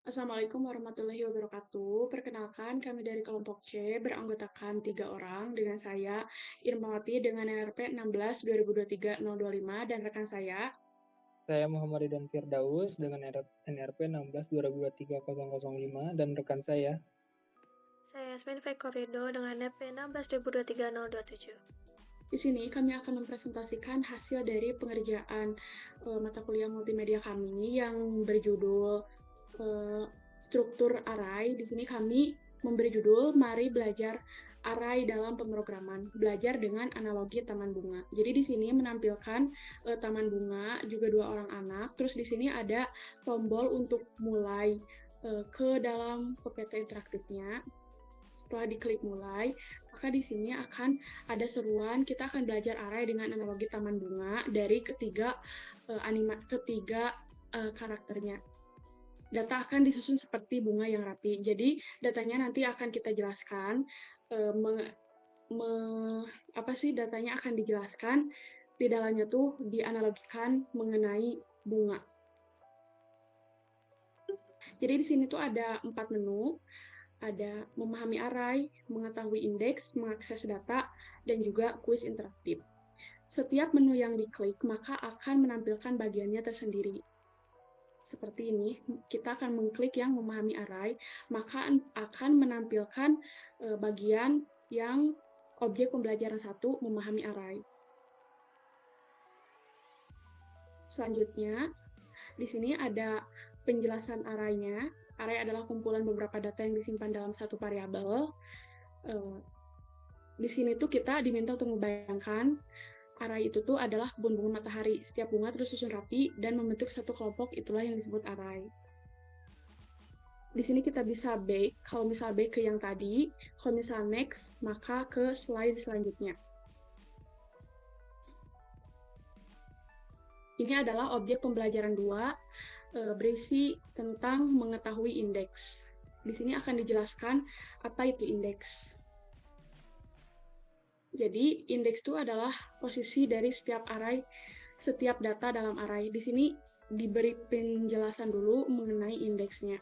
Assalamualaikum warahmatullahi wabarakatuh. Perkenalkan, kami dari kelompok C beranggotakan 3 orang dengan saya, Irmawati dengan NRP 16 2023-025 dan rekan saya. Saya Muhammad Ridwan Firdaus dengan NRP 16 2023-005 dan rekan saya. Saya Yasmin Fekorido dengan NP 16 2023-027. Di sini kami akan mempresentasikan hasil dari pengerjaan mata kuliah multimedia kami yang berjudul struktur array. Di sini kami memberi judul Mari Belajar Array dalam Pemrograman, belajar dengan analogi taman bunga. Jadi di sini menampilkan taman bunga, juga 2 orang anak. Terus di sini ada tombol untuk mulai ke dalam PPT interaktifnya. Setelah diklik mulai, maka di sini akan ada seruan. Kita akan belajar array dengan analogi taman bunga dari ketiga karakternya. Data akan disusun seperti bunga yang rapi. Jadi datanya nanti akan kita jelaskan. Datanya akan dijelaskan di dalamnya tuh dianalogikan mengenai bunga. Jadi di sini tuh ada 4 menu. Ada memahami array, mengetahui indeks, mengakses data, dan juga kuis interaktif. Setiap menu yang diklik, maka akan menampilkan bagiannya tersendiri. Seperti ini, kita akan mengklik yang memahami array, maka akan menampilkan bagian yang objek pembelajaran 1 memahami array. Selanjutnya, di sini ada penjelasan array-nya. Array adalah kumpulan beberapa data yang disimpan dalam satu variabel. Di sini tuh kita diminta untuk membayangkan array itu tuh adalah kebun bunga matahari. Setiap bunga tersusun rapi dan membentuk satu kelompok, itulah yang disebut array. Di sini kita bisa back. Kalau misal back ke yang tadi, kalau misal next, maka ke slide selanjutnya. Ini adalah objek pembelajaran 2 berisi tentang mengetahui indeks. Di sini akan dijelaskan apa itu indeks. Jadi, indeks itu adalah posisi dari setiap array, setiap data dalam array. Di sini diberi penjelasan dulu mengenai indeksnya.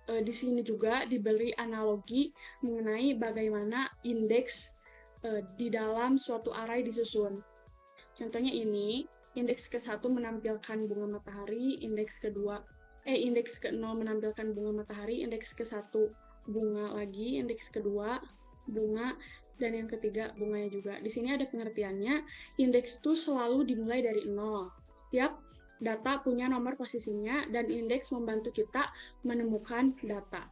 Di sini juga diberi analogi mengenai bagaimana indeks di dalam suatu array disusun. Contohnya ini, indeks ke-1 menampilkan bunga matahari, indeks ke-0 menampilkan bunga matahari, indeks ke-1 bunga lagi, indeks kedua bunga, dan yang ketiga bunganya juga. Di sini ada pengertiannya, indeks itu selalu dimulai dari 0. Setiap data punya nomor posisinya, dan indeks membantu kita menemukan data.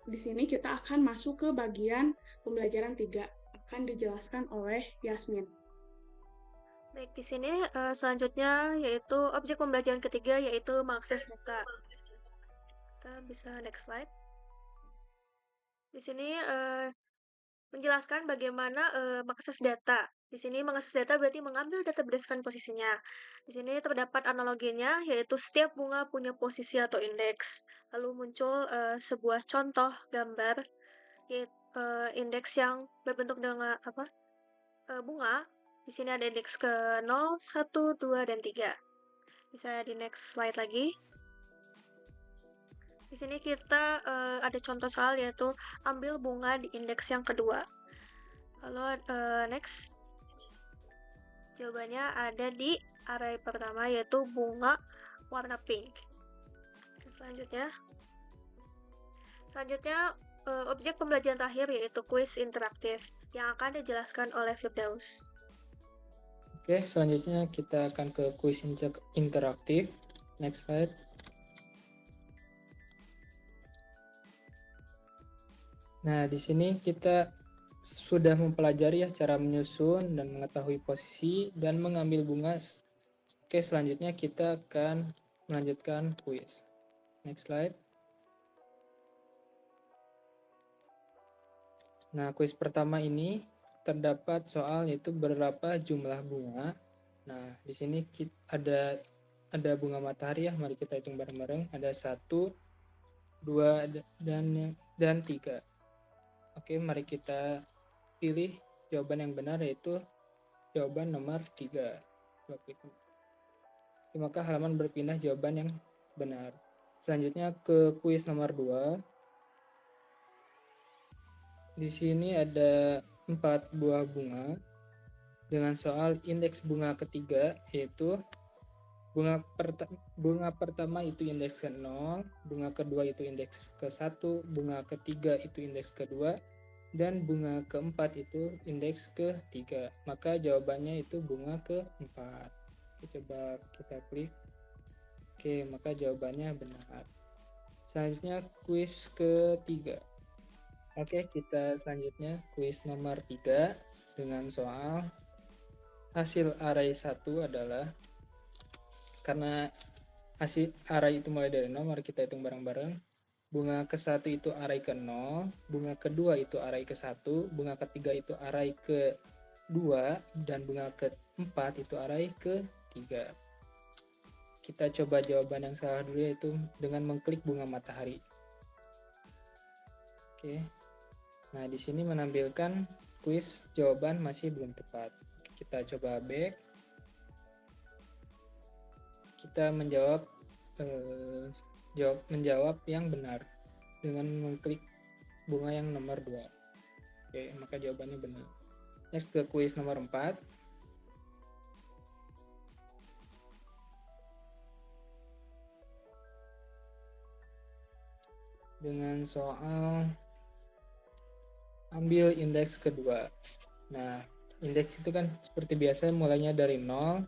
Di sini kita akan masuk ke bagian pembelajaran 3, akan dijelaskan oleh Yasmin. Baik, di sini selanjutnya yaitu objek pembelajaran ketiga yaitu mengakses data. Kita bisa next slide. Di sini menjelaskan bagaimana mengakses data. Di sini mengakses data berarti mengambil data berdasarkan posisinya. Di sini terdapat analoginya, yaitu setiap bunga punya posisi atau indeks. Lalu muncul sebuah contoh gambar, yaitu indeks yang berbentuk dengan bunga. Di sini ada indeks ke 0, 1, 2, dan 3. Bisa di next slide lagi. Di sini kita ada contoh soal yaitu ambil bunga di indeks yang kedua. Lalu next. Jawabannya ada di array pertama yaitu bunga warna pink. Oke, selanjutnya objek pembelajaran terakhir yaitu kuis interaktif yang akan dijelaskan oleh Firdaus. Oke, selanjutnya kita akan ke kuis interaktif. Next slide. Nah, di sini kita sudah mempelajari ya cara menyusun dan mengetahui posisi dan mengambil bunga. Oke, selanjutnya kita akan melanjutkan kuis. Next slide. Nah, kuis pertama ini terdapat soal yaitu berapa jumlah bunga. Nah, di sini ada bunga matahari ya. Mari kita hitung bareng-bareng. Ada 1, 2, dan 3. Oke, mari kita pilih jawaban yang benar yaitu jawaban nomor 3. Coba klik. Oke, maka halaman berpindah jawaban yang benar. Selanjutnya ke kuis nomor 2. Di sini ada 4 buah bunga dengan soal indeks bunga ketiga, yaitu bunga pertama itu indeks ke 0, bunga kedua itu indeks ke 1, bunga ketiga itu indeks kedua, dan bunga keempat itu indeks ke 3. Maka jawabannya itu bunga keempat. Coba kita klik. Oke, maka jawabannya benar. Selanjutnya kuis ketiga. Oke, kita selanjutnya kuis nomor 3 dengan soal hasil array 1 adalah, karena hasil array itu mulai dari 0, mari kita hitung bareng-bareng. Bunga ke-1 itu array ke-0, bunga kedua itu array ke-1, bunga ketiga itu array ke-2, dan bunga ke-4 itu array ke-3. Kita coba jawaban yang salah dulu, yaitu dengan mengklik bunga matahari. Oke. Nah, di sini menampilkan kuis jawaban masih belum tepat. Kita coba back. Kita menjawab yang benar dengan mengklik bunga yang nomor 2. Oke, maka jawabannya benar. Next ke kuis nomor 4. Dengan soal ambil indeks kedua. Nah, indeks itu kan seperti biasa mulainya dari 0.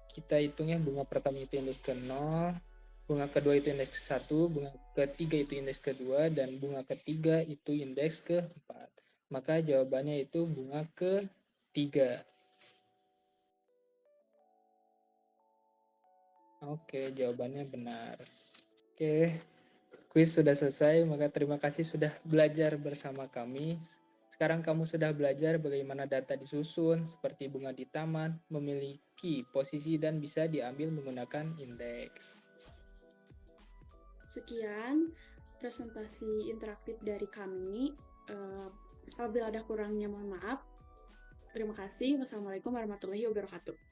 Kita hitungnya bunga pertama itu indeks ke 0, bunga kedua itu indeks ke 1, bunga ketiga itu indeks kedua, dan bunga ketiga itu indeks ke 4. Maka jawabannya itu bunga ke-3. Oke, jawabannya benar. Oke, kuis sudah selesai, maka terima kasih sudah belajar bersama kami. Sekarang kamu sudah belajar bagaimana data disusun, seperti bunga di taman, memiliki posisi dan bisa diambil menggunakan indeks. Sekian presentasi interaktif dari kami. Apabila ada kurangnya, mohon maaf. Terima kasih. Wassalamualaikum warahmatullahi wabarakatuh.